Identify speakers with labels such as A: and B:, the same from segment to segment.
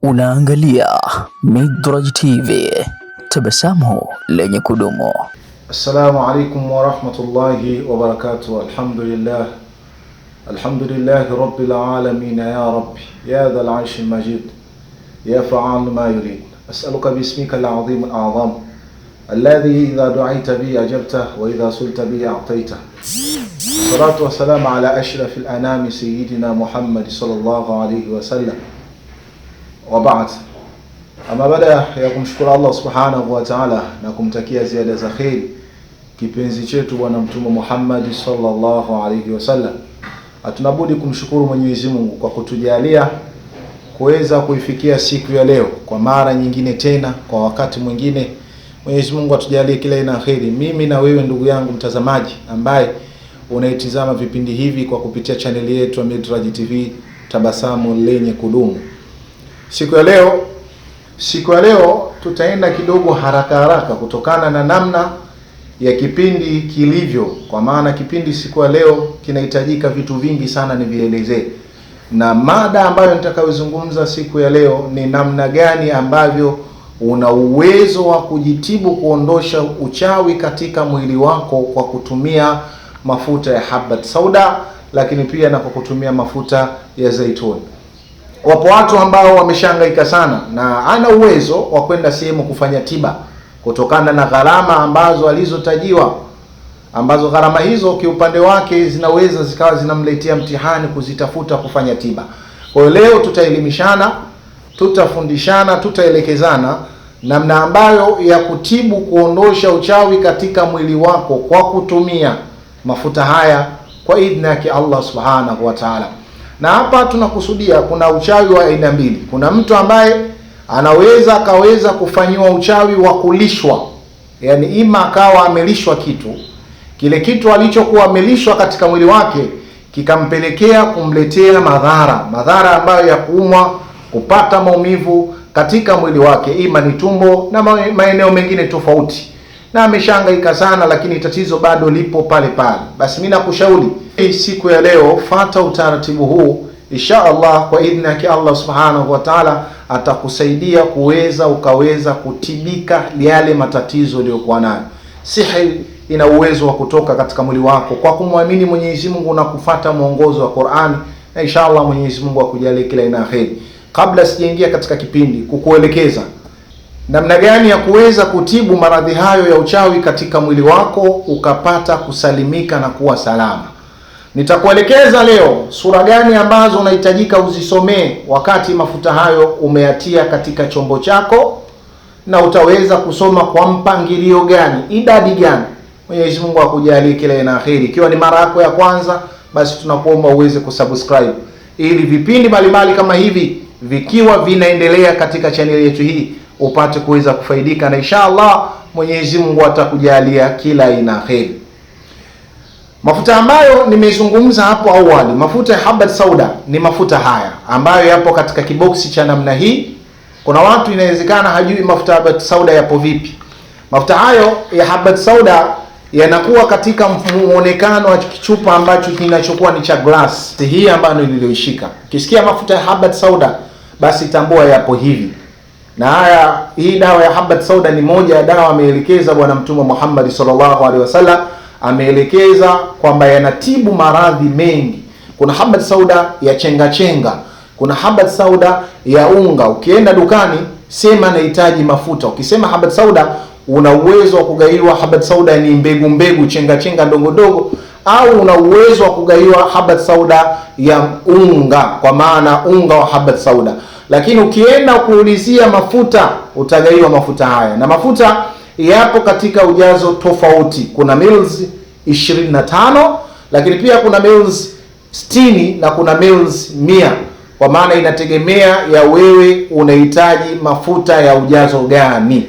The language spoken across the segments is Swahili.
A: Unaangalia Midraj TV, tabasamu lenye kudumu.
B: Assalamu alaikum wa rahmatullahi wa barakatuh. Alhamdulillah rabbil alamin. Ya Rabbi ya dhal arshil majid ya fa'al ma yurid. As'aluka bismika al-azim al-a'zam alladhi idha du'aita bi ajabta wa idha sulta bi a'taita. Salatu wa salam ala ashrafil anami sayyidina Muhammad sallallahu alayhi wa sallam. Wa ba'd. Ama baada ya kumshukuru Allah subhanahu wa ta'ala na kumtakia ziada za khair kipenzi chetu bwana mtume Muhammad sallallahu alayhi wasallam, hatunabudi kumshukuru Mwenyezi Mungu kwa kutujalia kuweza kuifikia siku ya leo kwa mara nyingine tena. Kwa wakati mwingine Mwenyezi Mungu atujalie kila aina khairi. Mimi na wewe ndugu yangu mtazamaji ambaye unaitizama vipindi hivi kwa kupitia chaneli yetu ya Midraj TV, tabasamu lenye kudumu. Siku ya leo tutaenda kidogo haraka kutokana na namna ya kipindi kilivyo, kwa maana kipindi siku ya leo kinahitajika vitu vingi sana nivielezee. Na mada ambayo nitakayozungumza siku ya leo ni namna gani ambavyo una uwezo wa kujitibu kuondosha uchawi katika mwili wako kwa kutumia mafuta ya habat sauda, lakini pia na kwa kutumia mafuta ya zaituni. Wapo watu ambao wameshangaika sana na ana uwezo wa kwenda sehemu kufanya tiba kutokana na gharama ambazo alizotajiwa, ambazo gharama hizo kiupande wake zinaweza zikawa zinamletea mtihani kuzitafuta kufanya tiba. Kwa hiyo leo tutaelimishana, tutafundishana, tutaelekezana namna ambayo ya kutibu kuondosha uchawi katika mwili wako kwa kutumia mafuta haya kwa idhini yake Allah subhanahu wa ta'ala. Na hapa tunakusudia kuna uchawi wa aina mbili. Kuna mtu ambaye akaweza kufanyiwa uchawi wa kulishwa, yani ima akawa amelishwa kile kitu alichokuwa amelishwa katika mwili wake kikampelekea kumletea madhara ambayo ya kuumwa, kupata maumivu katika mwili wake, ima ni tumbo na maeneo mengine tofauti, na ameshangaika sana, lakini tatizo bado lipo pale. Basi mimi nakushauri siku ya leo fata utaratibu huu, insha Allah kwa idhini yake Allah subhanahu wa ta'ala atakusaidia ukaweza kutibika yale matatizo uliyokuwa nayo. Sihiri ina uwezo wa kutoka katika mwili wako kwa kumwamini Mwenyezi Mungu na kufuata mwongozo wa Qur'ani, na insha Allah Mwenyezi Mungu akujalie kila aina kheri. Kabla sijaingia katika kipindi kukuelekeza namna gani ya kuweza kutibu maradhi hayo ya uchawi katika mwili wako ukapata kusalimika na kuwa salama, nitakuelekeza leo sura gani ambazo unahitajika uzisomee wakati mafuta hayo umeyatia katika chombo chako, na utaweza kusoma kwa mpangilio gani, idadi gani. Mwenyezi Mungu akujalie kila aina kheri. Ikiwa ni mara yako ya kwanza, basi tunakuomba uweze kusubscribe ili vipindi mbalimbali kama hivi vikiwa vinaendelea katika channel yetu hii upate kuweza kufaidika, na inshallah Mwenyezi Mungu atakujalia kila aina kheri. Mafuta ambayo nimezungumza hapo awali, mafuta ya habat sauda, ni mafuta haya ambayo yapo katika kiboksi cha namna hii. Kuna watu inawezekana hajui mafuta ya habat sauda yapo vipi. Mafuta hayo ya habat sauda yanakuwa katika muonekano wa kichupa ambacho kinachokuwa ni cha glass. Hii ambayo niliyoishika, ukisikia mafuta ya habat sauda basi tambua yapo hivi. Na hii dawa ya habat sauda ni moja ya dawa ameelekeza bwana mtume Muhammad sallallahu alaihi wasallam, ameelekeza kwamba yanatibu maradhi mengi. Kuna habat sauda ya chenga, kuna habat sauda ya unga. Ukienda dukani sema nahitaji mafuta, ukisema habat sauda una uwezo wa kugaiwa habat sauda ni mbegu chenga ndogo, au una uwezo wa kugaiwa habat sauda ya unga, kwa maana unga wa habat sauda. Lakini ukienda kuulizia mafuta utagaiwa mafuta haya, na mafuta yapo katika ujazo tofauti. Kuna mils 25, lakini pia kuna mils 60 na kuna mils 100, kwa maana inategemea ya wewe unahitaji mafuta ya ujazo gani.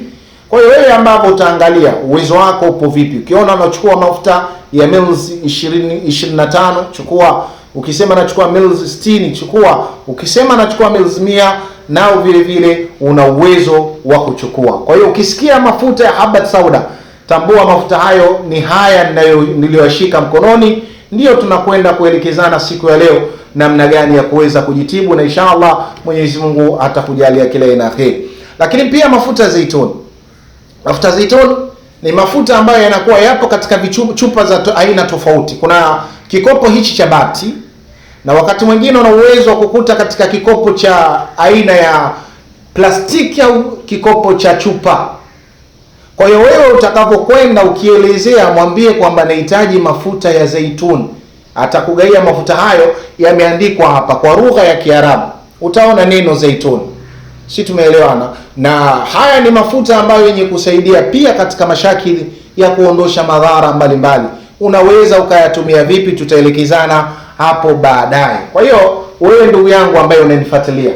B: Kwa hiyo wewe ambapo utaangalia uwezo wako upo vipi. Ukiona unachukua mafuta ya mils 25 chukua, ukisema nachukua mils 60 chukua, ukisema nachukua mils 100 nao vile una uwezo wa kuchukua. Kwa hiyo ukisikia mafuta ya habat sauda, tambua mafuta hayo ni haya niliyoshika mkononi, ndiyo tunakwenda kuelekezana siku ya leo namna gani ya kuweza kujitibu, na inshallah Mwenyezi Mungu atakujalia kila aina kheri. Lakini pia mafuta ya zaituni. Mafuta ya zaituni ni mafuta ambayo yanakuwa yapo katika chupa za aina tofauti. Kuna kikopo hichi cha bati, na wakati mwingine una uwezo wa kukuta katika kikopo cha aina ya plastiki au kikopo cha chupa. Kwa hiyo wewe utakapokwenda ukielezea, mwambie kwamba nahitaji mafuta ya zaituni, atakugaia mafuta hayo. Yameandikwa hapa kwa lugha ya Kiarabu, utaona neno zaituni. Si tumeelewana? Na haya ni mafuta ambayo yenye kusaidia pia katika mashakili ya kuondosha madhara mbalimbali. Unaweza ukayatumia vipi? Tutaelekezana hapo baadaye. Kwa hiyo wewe ndugu yangu ambaye unanifuatilia,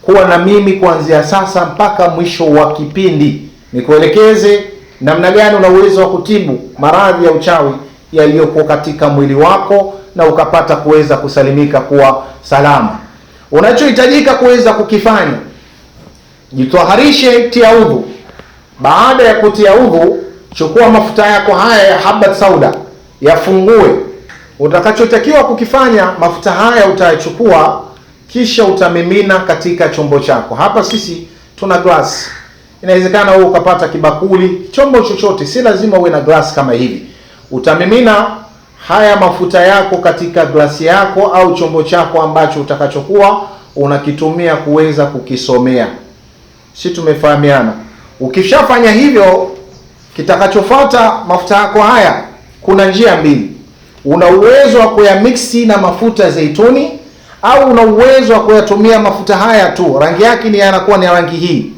B: kuwa na mimi kuanzia sasa mpaka mwisho wa kipindi, nikuelekeze namna gani una uwezo wa kutibu maradhi ya uchawi yaliyokuwa katika mwili wako na ukapata kuweza kusalimika kuwa salama. Unachohitajika kuweza kukifanya, jitwaharishe, tia udhu. Baada ya kutia udhu, chukua mafuta yako haya ya habat sauda, yafungue. Utakachotakiwa kukifanya, mafuta haya utayachukua kisha utamimina katika chombo chako. Hapa sisi tuna glass. Inawezekana wewe ukapata kibakuli, chombo chochote, si lazima uwe na glass kama hivi. Utamimina haya mafuta yako katika glasi yako au chombo chako ambacho utakachokuwa unakitumia kuweza kukisomea. Si tumefahamiana? Ukishafanya hivyo, kitakachofuata mafuta yako haya, kuna njia mbili. Una uwezo wa kuyamixi na mafuta ya zaituni, au una uwezo wa kuyatumia mafuta haya tu, rangi yake ni yanakuwa ni rangi hii,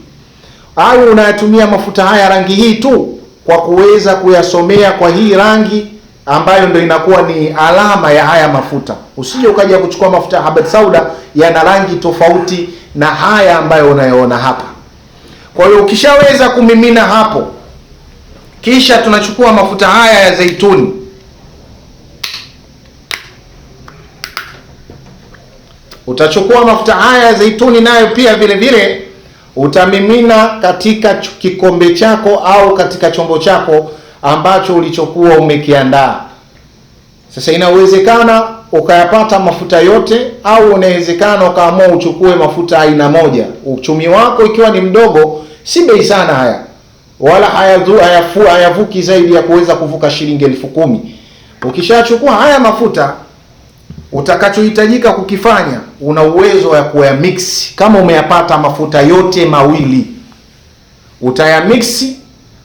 B: au unayatumia mafuta haya rangi hii tu kwa kuweza kuyasomea kwa hii rangi ambayo ndio inakuwa ni alama ya haya mafuta. Usije ukaja kuchukua mafuta ya habat sauda yana rangi tofauti na haya ambayo unayoona hapa. Kwa hiyo ukishaweza kumimina hapo, kisha tunachukua mafuta haya ya zaituni. Utachukua mafuta haya ya zaituni nayo pia vile vile utamimina katika kikombe chako au katika chombo chako ambacho ulichokuwa umekiandaa. Sasa inawezekana ukayapata mafuta yote, au inawezekana ukaamua uchukue mafuta aina moja. Uchumi wako ikiwa ni mdogo, si bei sana haya, wala hayavuki zaidi ya kuweza kuvuka shilingi 10,000. Ukishachukua haya mafuta, utakachohitajika kukifanya, una uwezo wa kuyamix. Kama umeyapata mafuta yote mawili, utayamixi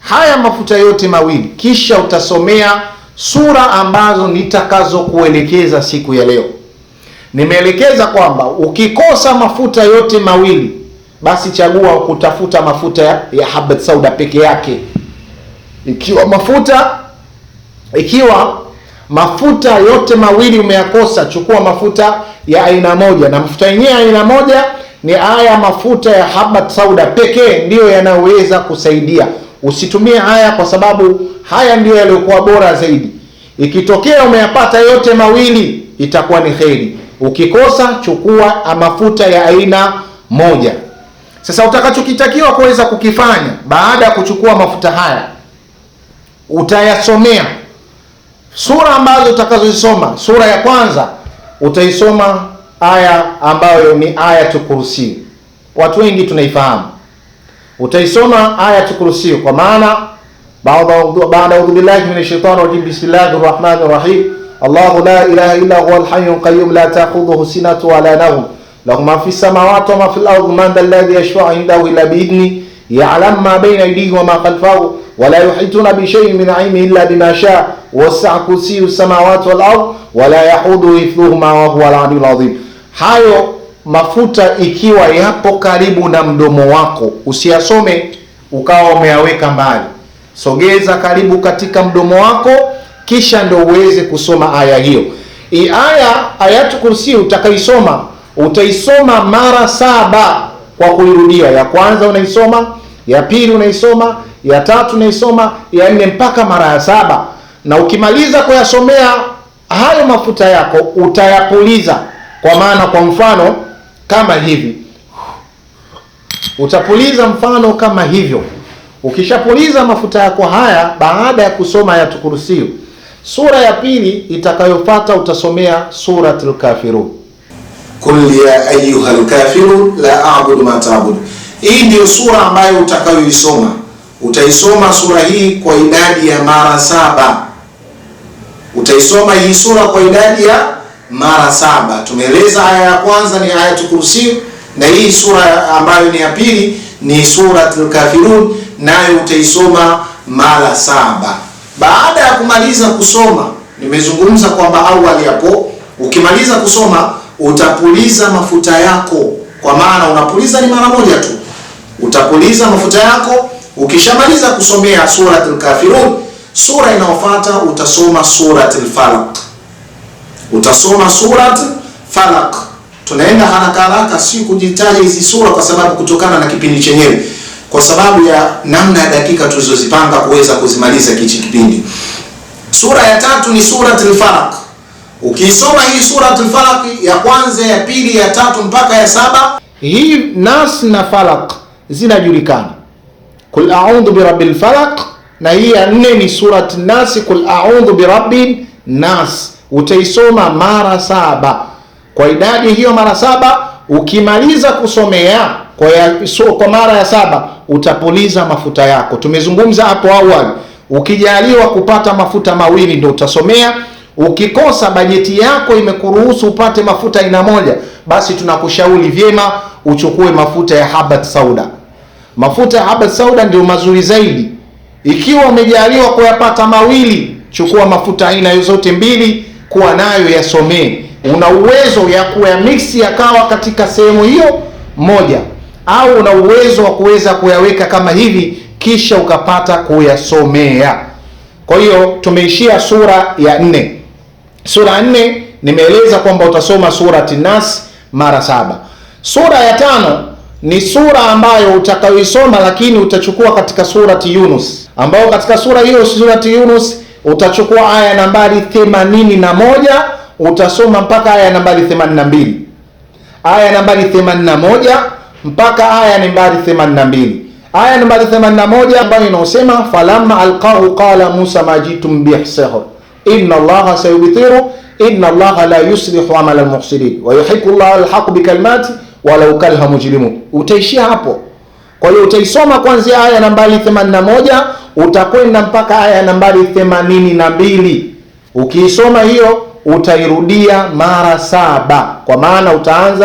B: haya mafuta yote mawili, kisha utasomea sura ambazo nitakazokuelekeza siku ya leo. Nimeelekeza kwamba ukikosa mafuta yote mawili, basi chagua kutafuta mafuta ya habat sauda peke yake. Ikiwa mafuta yote mawili umeyakosa, chukua mafuta ya aina moja, na mafuta yenyewe aina moja ni haya mafuta ya habat sauda pekee ndiyo yanaweza kusaidia. Usitumie haya kwa sababu haya ndiyo yaliokuwa bora zaidi. Ikitokea umeyapata yote mawili, itakuwa ni kheri. Ukikosa, chukua mafuta ya aina moja. Sasa utakachokitakiwa kuweza kukifanya baada ya kuchukua mafuta haya, utayasomea sura ambazo utakazosoma. Sura ya kwanza utaisoma aya ambayo ni Ayatul Kursi. Watu wengi tunaifahamu. Utaisoma Ayatul Kursi kwa maana baada a'udhu billahi minash shaitani rajim, bismillahir rahmanir rahim, Allahu la ilaha illa huwal hayyul qayyum la ta'khudhuhu sinatun wa la nawm, lahu ma fis samawati wa ma fil ardi, man dhal ladhi yashfa'u 'indahu illa bi idhnihi, ya'lamu ma bayna aydihim wa ma khalfahum wa la yuhituna bi shay'in min 'ilmihi illa bima sha'a, wasi'a kursiyyu samawati wal ardi wa la yahuduhu hifdhuhuma wa huwa al-'aliyyul 'azim. Hayo mafuta ikiwa yapo karibu na mdomo wako, usiyasome ukawa umeyaweka mbali. Sogeza karibu katika mdomo wako, kisha ndio uweze kusoma aya hiyo. Hii aya Ayatul Kursi utakaisoma, utaisoma mara 7 kwa kuirudia. Ya kwanza unaisoma, ya pili unaisoma, ya tatu unaisoma, ya 4 mpaka mara ya 7. Na ukimaliza kuyasomea hayo mafuta yako, utayapuliza. Kwa maana kwa mfano kama hivi, utapuliza mfano kama hivyo. Ukishapuliza mafuta yako haya, baada ya kusoma Ayatul Kursi, sura ya pili itakayofuata utasomea Suratul Kafirun. Qul ya ayyuhal kafirun la a'budu ma ta'budun. Hii ndio sura ambayo utakayoisoma. Utaisoma sura hii kwa idadi ya mara 7. Utaisoma hii sura kwa idadi ya mara 7. Tumeeleza aya ya kwanza ni Ayatul Kursi, na hii sura ambayo ni ya pili ni Suratul Kafirun, nayo utaisoma mara 7. Baada ya kumaliza kusoma, nimezungumza kwamba awali hapo, ukimaliza kusoma utapuliza mafuta yako, kwa maana unapuliza ni mara moja tu. Utapuliza mafuta yako. Ukishamaliza kusomea Suratul Kafirun, sura inayofuata utasoma Suratul Falaq. Utasoma Suratul Falaq. Tunaenda haraka si kujitaja hizi sura kwa sababu kutokana na kipindi chenyewe, kwa sababu ya namna ya dakika tulizozipanga kuweza kuzimaliza kichi kipindi. Sura ya tatu ni Suratul Falaq. Ukisoma hii Suratul Falaq ya kwanza, ya pili, ya tatu mpaka ya 7, hii Nas na Falaq zinajulikana. Kul a'udhu birabbil falaq, na hii ya 4 ni Surat Nas, Kul a'udhu birabbin nas. Utaisoma mara 7. Kwa idadi hiyo mara 7, ukimaliza kusomea kwa mara ya 7 utapuliza mafuta yako. Tumezungumza hapo awali, ukijaliwa kupata mafuta mawili ndio utasomea. Ukikosa, bajeti yako imekuruhusu upate mafuta aina moja, basi tunakushauri vyema uchukue mafuta ya habat sauda. Mafuta ya habat sauda ndio mazuri zaidi. Ikiwa umejaliwa kuyapata mawili, chukua mafuta aina zote mbili, kuwa nayo yasomee. Una uwezo ya kuyamix yakawa katika sehemu hiyo moja, au una uwezo wa kuweza kuyaweka kama hivi kisha ukapata kuyasomea. Kwa hiyo tumeishia sura ya 4. Sura ya 4 nimeeleza kwamba utasoma Surati Nas mara 7. Sura ya 5 ni sura ambayo utakayoisoma lakini utachukua katika Surati Yunus, ambayo katika sura hiyo Surati Yunus utachukua aya nambari 81, utasoma mpaka aya nambari 82. Aya nambari 81 mpaka aya nambari 82. Aya nambari 81 ambayo inasema falamma alqahu qala Musa majitum bihsihr inna Allaha sayubtiru inna Allaha la yuslihu amala almuhsinin wa yuhiqqu Allahu alhaq bikalimati walau kalha mujrimun. Utaishia hapo. Kwa hiyo utaisoma kuanzia aya nambari 81 utakwenda mpaka aya nambari 82. Ukiisoma hiyo utairudia mara 7, kwa maana utaanza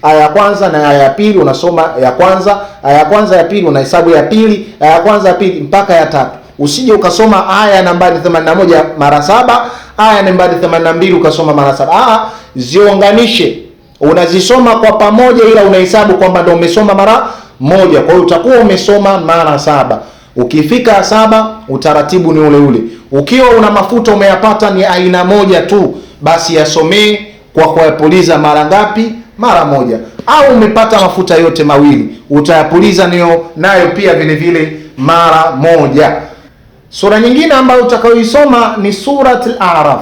B: aya ya kwanza na aya ya pili unasoma ya kwanza, aya ya kwanza ya pili unahesabu ya pili, aya ya kwanza ya pili mpaka ya 3. Usije ukasoma aya nambari 81 mara 7, aya nambari 82 ukasoma mara 7. Ziunganishe. Unazisoma kwa pamoja, ila unahesabu kwamba ndio umesoma mara moja. Kwa hiyo utakuwa umesoma mara 7. Ukifika 7 utaratibu ni ule ule. Ukiwa una mafuta umeyapata ni aina moja tu, basi yasomee kwa kuyapuliza mara ngapi? Mara moja. Au umepata mafuta yote mawili, utayapuliza nayo pia vile vile mara moja. Sura nyingine ambayo utakayoisoma ni Suratul A'raf,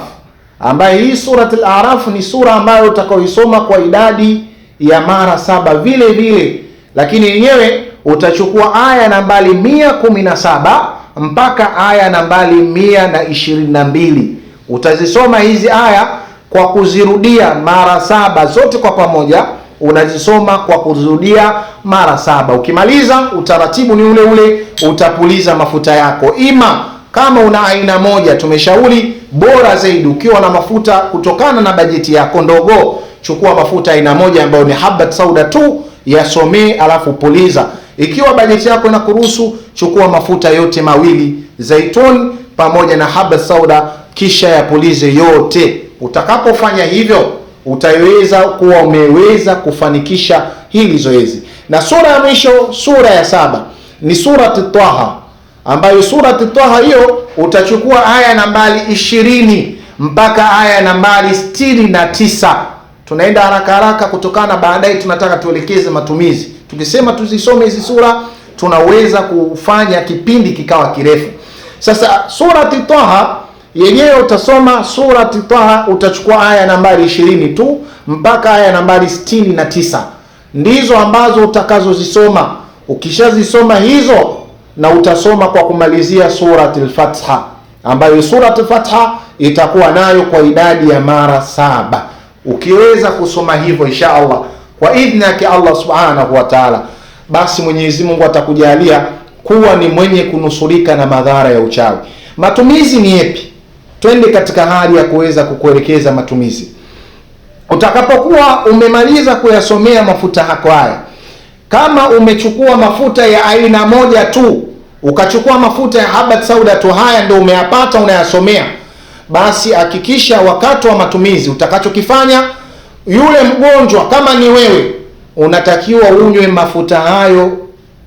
B: ambayo hii Suratul A'raf ni sura ambayo utakayoisoma kwa idadi ya mara 7 vile vile, lakini yenyewe utachukua aya nambari 117 mpaka aya nambari 122. Utazisoma hizi aya kwa kuzirudia mara 7 zote kwa pamoja, unazisoma kwa kuzirudia mara 7. Ukimaliza utaratibu ni ule ule, utapuliza mafuta yako. Ima kama una aina moja, tumeshauri bora zaidi ukiwa na mafuta kutokana na bajeti yako ndogo, chukua mafuta aina moja ambayo ni habat sauda tu, yasomee alafu puliza. Ikiwa bajeti yako inakuruhusu, chukua mafuta yote mawili, zaituni pamoja na habat sauda, kisha yapulize yote. Utakapofanya hivyo utaweza kuwa umeweza kufanikisha hili zoezi. Na sura ya mwisho, sura ya 7 ni Surati Taha, ambayo Surati Taha hiyo utachukua aya nambari 20 mpaka aya nambari 69. Tunaenda haraka kutokana baadaye tunataka tuelekeze matumizi. Tukisema tuzisome hizi sura tunaweza kufanya kipindi kikawa kirefu. Sasa Surati Taha yenyewe utasoma Surati Taha, utachukua aya nambari 20 tu mpaka aya nambari 69. Ndizo ambazo utakazozisoma. Ukishazisoma hizo, na utasoma kwa kumalizia Suratul Fatiha, ambayo Suratul Fatiha itakuwa nayo kwa idadi ya mara 7. Ukiweza kusoma hivyo insha Allah kwa idhni yake Allah subhanahu wa ta'ala, basi Mwenyezi Mungu atakujalia kuwa ni mwenye kunusurika na madhara ya uchawi. Matumizi ni yapi? Twende katika hali ya kuweza kukuelekeza matumizi. Utakapokuwa umemaliza kuyasomea mafuta hako haya, kama umechukua mafuta ya aina moja tu, ukachukua mafuta ya habat sauda tu, haya ndio umeyapata unayasomea, basi hakikisha wakati wa matumizi utakachokifanya, yule mgonjwa kama ni wewe, unatakiwa unywe mafuta hayo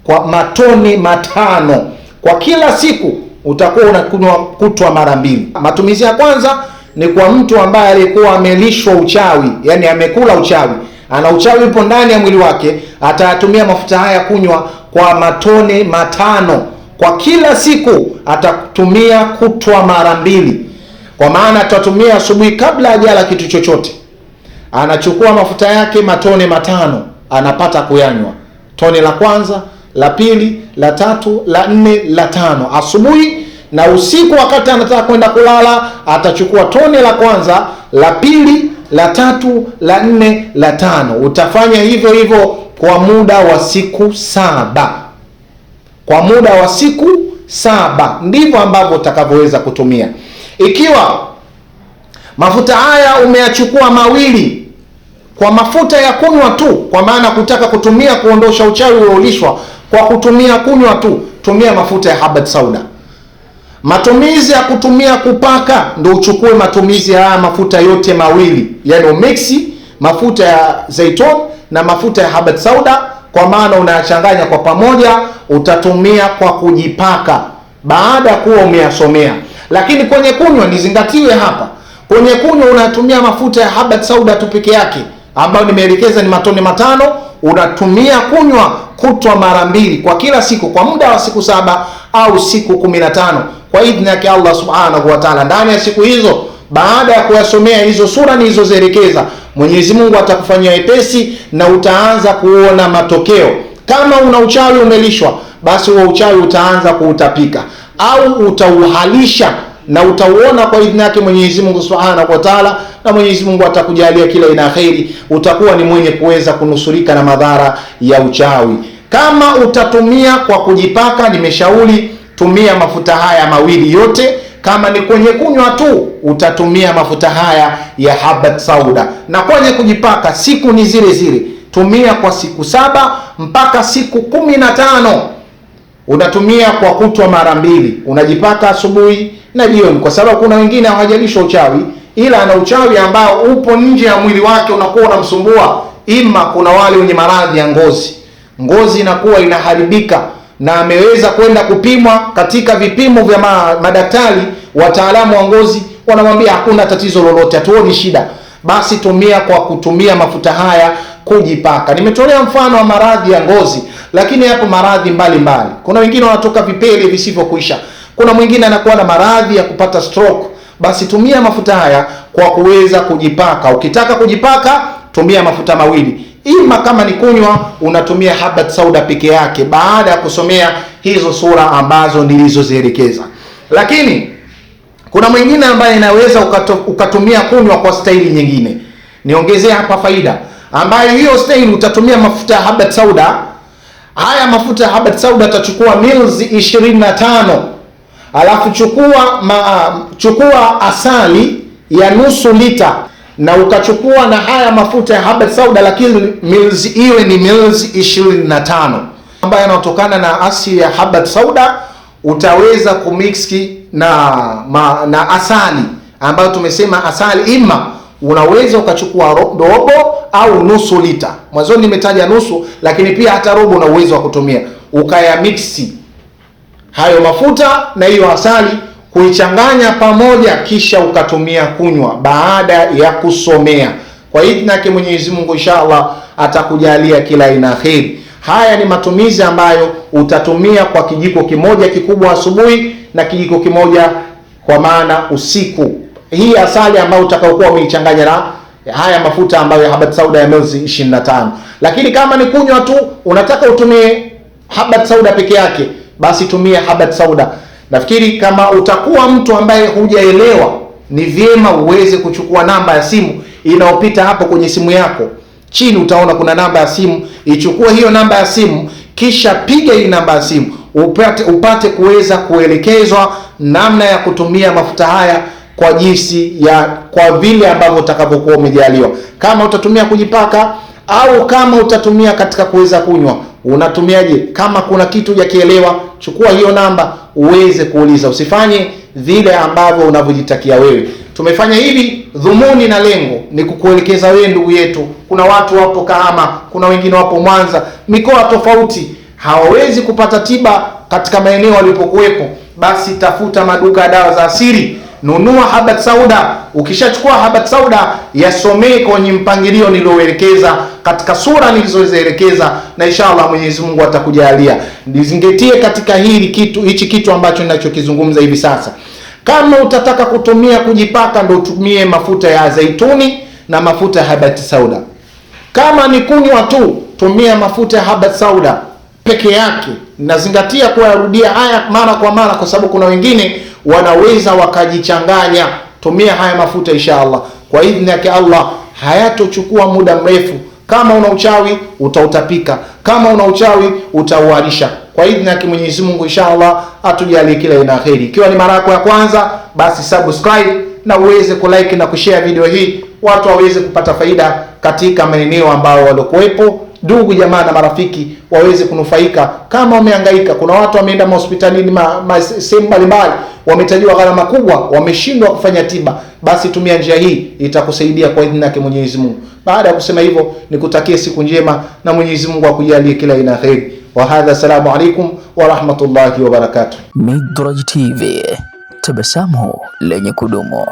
B: kwa matone 5 kwa kila siku. Utakuwa unakunywa kutwa mara 2. Matumizi ya kwanza ni kwa mtu ambaye alikuwa amelishwa uchawi, yani amekula uchawi, ana uchawi upo ndani ya mwili wake, atayatumia mafuta haya kunywa kwa matone 5 kwa kila siku, atatumia kutwa mara 2. Kwa maana atatumia asubuhi kabla hajala kitu chochote, anachukua mafuta yake matone 5, anapata kuyanywa tone la kwanza, la pili, la tatu, la 4, la 5 asubuhi, na usiku wakati anataka kwenda kulala atachukua tone la kwanza, la pili, la tatu, la 4, la 5. Utafanya hivyo hivyo kwa muda wa siku 7. Kwa muda wa siku 7 ndivyo ambavyo utakavyoweza kutumia. Ikiwa mafuta haya umeyachukua mawili kwa mafuta ya kunywa tu, kwa maana kutaka kutumia kuondosha uchawi uliolishwa kwa kutumia kunywa tu, tumia mafuta ya habat sauda. Matumizi ya kutumia kupaka, ndio uchukue matumizi ya haya mafuta yote mawili, yani umixi mafuta ya zaitun na mafuta ya habat sauda, kwa maana unayachanganya kwa pamoja, utatumia kwa kujipaka baada ya kuwa umeyasomea. Lakini kwenye kunywa nizingatiwe hapa, kwenye kunywa unatumia mafuta ya habat sauda tu peke yake, ambayo nimeelekeza ni matone 5, unatumia kunywa kutwa mara 2 kwa kila siku kwa muda wa siku 7 au siku 15 kwa idhni yake Allah subhanahu wa ta'ala. Ndani ya siku hizo, baada ya kuyasomea hizo sura nilizozielekeza, Mwenyezi Mungu atakufanyia wepesi na utaanza kuona matokeo. Kama una uchawi umelishwa, basi huo uchawi utaanza kuutapika au utauhalisha na utauona kwa idhni yake Mwenyezi Mungu subhanahu wa ta'ala, na Mwenyezi Mungu atakujalia kila ina khairi, utakuwa ni mwenye kuweza kunusurika na madhara ya uchawi. Kama utatumia kwa kujipaka, nimeshauri tumia mafuta haya mawili yote. Kama ni kwenye kunywa tu, utatumia mafuta haya ya habat sauda, na kwenye kujipaka siku ni zile zile, tumia kwa siku 7 mpaka siku 15. Unatumia kwa kutwa mara 2, unajipaka asubuhi na jioni, kwa sababu kuna wengine hawajalishwa uchawi, ila ana uchawi ambao upo nje ya mwili wake, unakuwa unamsumbua. Ima kuna wale wenye maradhi ya ngozi, ngozi inakuwa inaharibika, na ameweza kwenda kupimwa katika vipimo vya madaktari wataalamu wa ngozi, wanamwambia hakuna tatizo lolote, hatuoni shida. Basi tumia kwa kutumia mafuta haya kujipaka. Nimetolea mfano wa maradhi ya ngozi, lakini hapo maradhi mbalimbali. Kuna wengine wanatoka vipele visivyokuisha, kuna mwingine anakuwa na maradhi ya kupata stroke. Basi tumia mafuta haya kwa kuweza kujipaka. Ukitaka kujipaka, tumia mafuta mawili. Ima kama ni kunywa, unatumia habat sauda peke yake baada ya kusomea hizo sura ambazo nilizozielekeza. Lakini kuna mwingine ambaye inaweza ukatumia kunywa kwa staili nyingine. Niongezea hapa faida, ambayo hiyo staili utatumia mafuta ya habat sauda. Haya mafuta ya habat sauda utachukua mils 25, alafu chukua asali ya nusu lita, na ukachukua na haya mafuta ya habat sauda, lakini mils iwe ni mils 25 ambayo yanatokana na asili ya habat sauda. Utaweza kumixi na asali ambayo tumesema asali, ima unaweza ukachukua robo au nusu lita. Mwanzo nimetaja nusu, lakini pia hata robo una uwezo wa kutumia, ukayamixi hayo mafuta na hiyo asali, kuichanganya pamoja, kisha ukatumia kunywa baada ya kusomea. Kwa idhini yake Mwenyezi Mungu inshallah atakujalia kila aina kheri. Haya ni matumizi ambayo utatumia kwa kijiko kimoja kikubwa asubuhi na kijiko kimoja kwa maana usiku. Hii asali ambayo utakayokuwa umeichanganya na haya mafuta ambayo ya habat sauda ya mils 25. Lakini kama ni kunywa tu, unataka utumie habat sauda peke yake, basi tumia habat sauda. Nafikiri kama utakuwa mtu ambaye hujaelewa, ni vyema uweze kuchukua namba ya simu inaopita hapo kwenye simu yako. Chini utaona kuna namba ya simu, ichukue hiyo namba ya simu, kisha piga hii namba ya simu, upate kuweza kuelekezwa namna ya kutumia mafuta haya kwa jinsi ya kwa vile ambavyo utakavyokuwa umejaliwa. Kama utatumia kujipaka au kama utatumia katika kuweza kunywa, unatumiaje? Kama kuna kitu hujakielewa, chukua hiyo namba uweze kuuliza. Usifanye vile ambavyo unavyojitakia wewe. Tumefanya hivi, dhumuni na lengo ni kukuelekeza wewe ndugu yetu. Kuna watu wapo Kahama, kuna wengine wapo Mwanza, mikoa tofauti, hawawezi kupata tiba katika maeneo walipokuwepo. Basi tafuta maduka ya dawa za asili, nunua Habat Sauda. Ukishachukua Habat Sauda, yasomee kwenye mpangilio nilioelekeza katika sura nilizoelekeza, na inshallah Mwenyezi Mungu atakujalia. Nizingatie katika hichi kitu ambacho ninachokizungumza hivi sasa. Kama utataka kutumia kujipaka, ndo utumie mafuta ya zaituni na mafuta ya Habat Sauda. Kama ni kunywa tu, tumia mafuta ya Habat Sauda peke yake. Nazingatia kuyarudia haya mara kwa mara, kwa sababu kuna wengine wanaweza wakajichanganya. Tumia haya mafuta inshallah, kwa idhini yake Allah hayatochukua muda mrefu. Kama una uchawi utautapika, kama una uchawi utauharisha. Kwa idhini yake Mwenyezi Mungu inshallah atujalie kila ina kheri. Ikiwa ni mara yako ya kwanza, basi subscribe na uweze kulike na kushare video hii, watu waweze kupata faida katika maeneo ambao waliokuwepo, ndugu jamaa na marafiki waweze kunufaika. Kama wamehangaika, kuna watu wameenda hospitalini sehemu mbalimbali, wametajiwa gharama kubwa, wameshindwa kufanya tiba, basi tumia njia hii, itakusaidia kwa idhini yake Mwenyezi Mungu. Baada ya kusema hivyo, nikutakie siku njema na Mwenyezi Mungu akujalie kila aina ya kheri. Wa hadha, assalamu alaikum wa rahmatullahi wa barakatuh.
A: Midraj TV, tabasamu lenye kudumu.